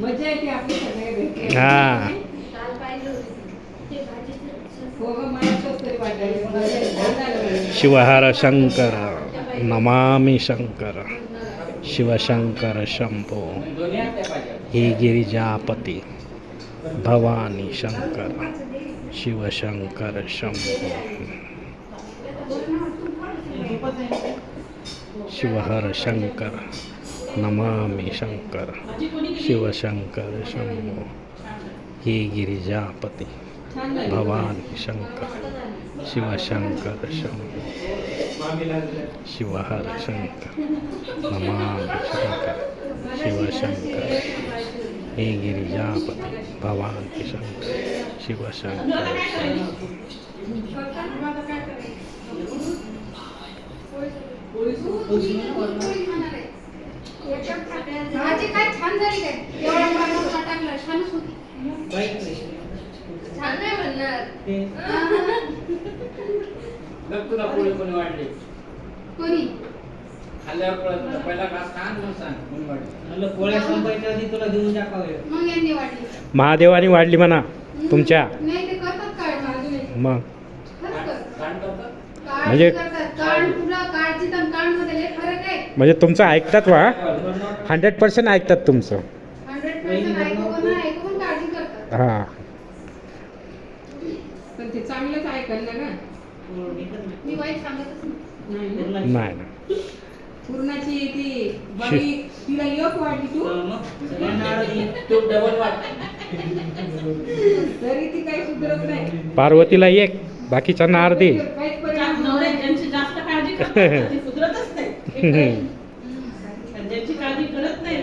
मजा येते आपली सगळे भेटले. हा हो गं, मला तसं तरी वाटायचं. शिवहर शंकर नमामि शंकर शिवशंकर शंभो हे गिरिजापती भवानी शंकर शिवशंकर शंभो शिवहर शंकर नमामि शंकर शिवशंकर शंभो हे गिरिजापती भवानी शंकर शिवशंकर शंभो शिवहर शंकर नमामि शंकर शिवशंकर हे गिरिजापति भवानी शंकर शिवशंकर भाजी काय छान झाली काय? एवढा मसाला टाकला, छानच होती. छान नाही म्हणणार. तुला पोळी कोणी वाटली? कोणी? खाल्ल्यावर पहिला घास खा आणि मग सांग कोणी वाटली. म्हणलं पोळ्या संपायच्या आधी तुला देऊन टाकावे. मग यांनी वाटली. महादेवानी वाढली म्हणा तुमच्या. नाही ते करतात काय माझे. मग खरंच करतात. कांड करतात? म्हणजे काढ तुला काढची तर काढमध्ये लय फरक आहे. म्हणजे तुमचं ऐकतात वा 100% ऐकतात तुमचं. 100% ऐकून काळजी करतात. हां पण ते चांगलंच ऐकाल ना गं. मी वाईट सांगतच नाही. नाही ना. नाही ना पूर्णाची ती बाई तिला एक वाटली तू तू डबल वाट. तरी ती काही सुधरत नाही. पार्वतीला एक बाकीच्यांना अर्धी. काहीच परिणाम नवरे नाही. ज्यांची जास्त काळजी करतात ती सुधरतच नाही. ज्यांची काळजी करत नाही